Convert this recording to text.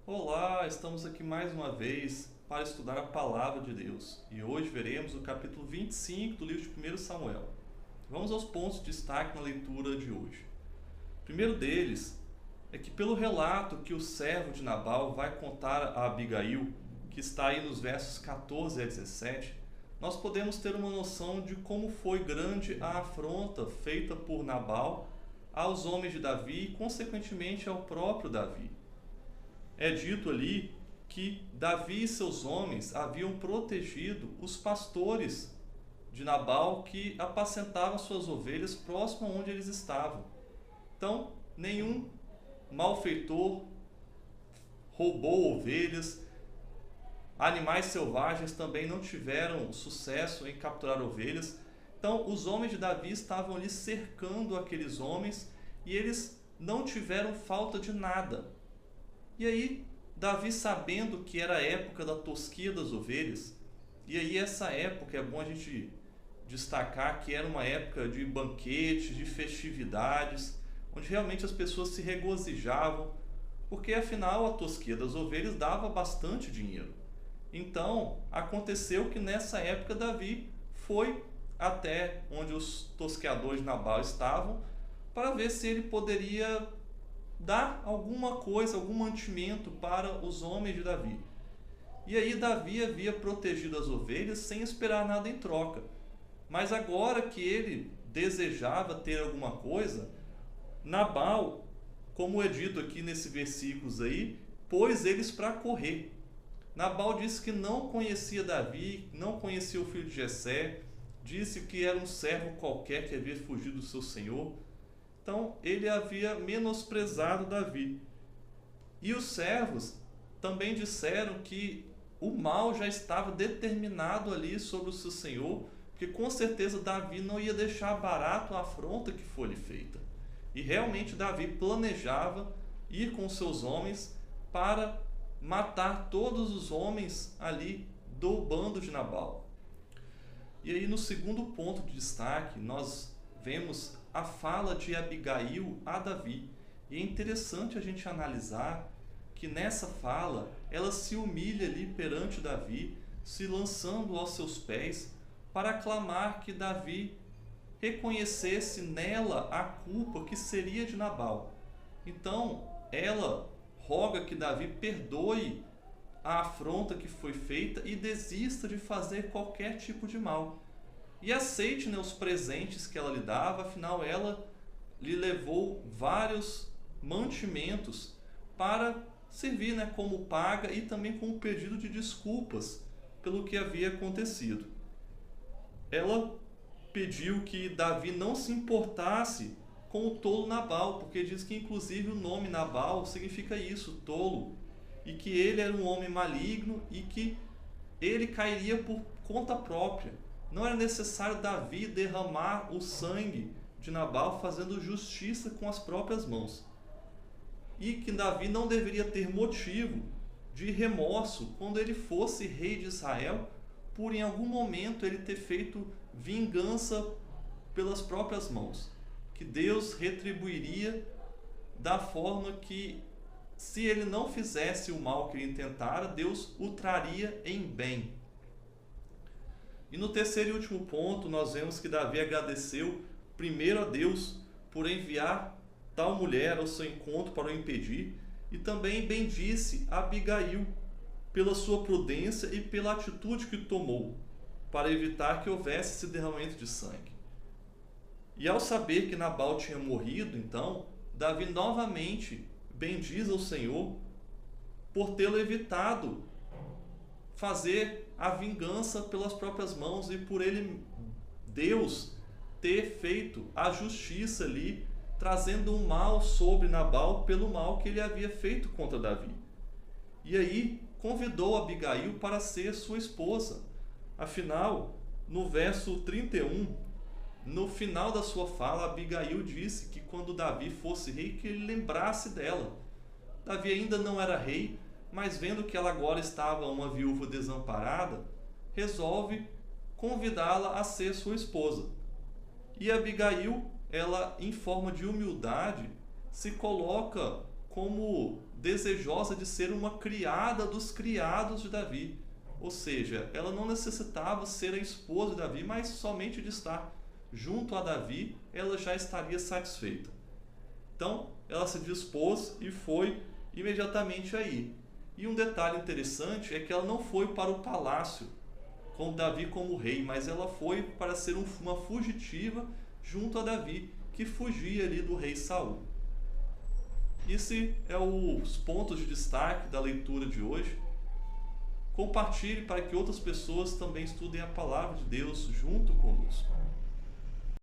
Olá, estamos aqui mais uma vez para estudar a Palavra de Deus e hoje veremos o capítulo 25 do livro de 1 Samuel. Vamos aos pontos de destaque na leitura de hoje. O primeiro deles é que, pelo relato que o servo de Nabal vai contar a Abigail, que está aí nos versos 14 a 17, nós podemos ter uma noção de como foi grande a afronta feita por Nabal aos homens de Davi e, consequentemente, ao próprio Davi. É dito ali que Davi e seus homens haviam protegido os pastores de Nabal que apacentavam suas ovelhas próximo a onde eles estavam. Então, nenhum malfeitor roubou ovelhas. Animais selvagens também não tiveram sucesso em capturar ovelhas. Então, os homens de Davi estavam ali cercando aqueles homens e eles não tiveram falta de nada. E aí, Davi, sabendo que era a época da tosquia das ovelhas, e aí essa época é bom a gente destacar que era uma época de banquetes, de festividades, onde realmente as pessoas se regozijavam, porque afinal a tosquia das ovelhas dava bastante dinheiro. Então, aconteceu que nessa época Davi foi até onde os tosqueadores de Nabal estavam, para ver se ele poderia dar alguma coisa, algum mantimento para os homens de Davi. E aí Davi havia protegido as ovelhas sem esperar nada em troca. Mas agora que ele desejava ter alguma coisa, Nabal, como é dito aqui nesses versículos aí, pôs eles para correr. Nabal disse que não conhecia Davi, não conhecia o filho de Jessé, disse que era um servo qualquer que havia fugido do seu senhor. Então, ele havia menosprezado Davi. E os servos também disseram que o mal já estava determinado ali sobre o seu senhor, porque com certeza Davi não ia deixar barato a afronta que foi lhe feita. E realmente Davi planejava ir com seus homens para matar todos os homens ali do bando de Nabal. E aí, no segundo ponto de destaque, nós vemos a fala de Abigail a Davi. E é interessante a gente analisar que nessa fala ela se humilha ali perante Davi, se lançando aos seus pés para clamar que Davi reconhecesse nela a culpa que seria de Nabal. Então ela roga que Davi perdoe a afronta que foi feita e desista de fazer qualquer tipo de mal. E aceite, os presentes que ela lhe dava, afinal ela lhe levou vários mantimentos para servir como paga e também como pedido de desculpas pelo que havia acontecido. Ela pediu que Davi não se importasse com o tolo Nabal, porque diz que inclusive o nome Nabal significa isso, tolo, e que ele era um homem maligno e que ele cairia por conta própria. Não era necessário Davi derramar o sangue de Nabal fazendo justiça com as próprias mãos. E que Davi não deveria ter motivo de remorso quando ele fosse rei de Israel, por em algum momento ele ter feito vingança pelas próprias mãos. Que Deus retribuiria da forma que, se ele não fizesse o mal que ele intentara, Deus o traria em bem. E no terceiro e último ponto, nós vemos que Davi agradeceu primeiro a Deus por enviar tal mulher ao seu encontro para o impedir, e também bendisse Abigail pela sua prudência e pela atitude que tomou para evitar que houvesse esse derramamento de sangue. E ao saber que Nabal tinha morrido, então, Davi novamente bendiz ao Senhor por tê-lo evitado fazer a vingança pelas próprias mãos e por ele, Deus, ter feito a justiça ali, trazendo um mal sobre Nabal pelo mal que ele havia feito contra Davi. E aí convidou Abigail para ser sua esposa. Afinal, no verso 31, no final da sua fala, Abigail disse que quando Davi fosse rei, que ele lembrasse dela. Davi ainda não era rei, mas vendo que ela agora estava uma viúva desamparada, resolve convidá-la a ser sua esposa. E Abigail, ela, em forma de humildade, se coloca como desejosa de ser uma criada dos criados de Davi. Ou seja, ela não necessitava ser a esposa de Davi, mas somente de estar junto a Davi, ela já estaria satisfeita. Então, ela se dispôs e foi imediatamente aí. E um detalhe interessante é que ela não foi para o palácio com Davi como rei, mas ela foi para ser uma fugitiva junto a Davi, que fugia ali do rei Saul. Esse é os pontos de destaque da leitura de hoje. Compartilhe para que outras pessoas também estudem a palavra de Deus junto conosco.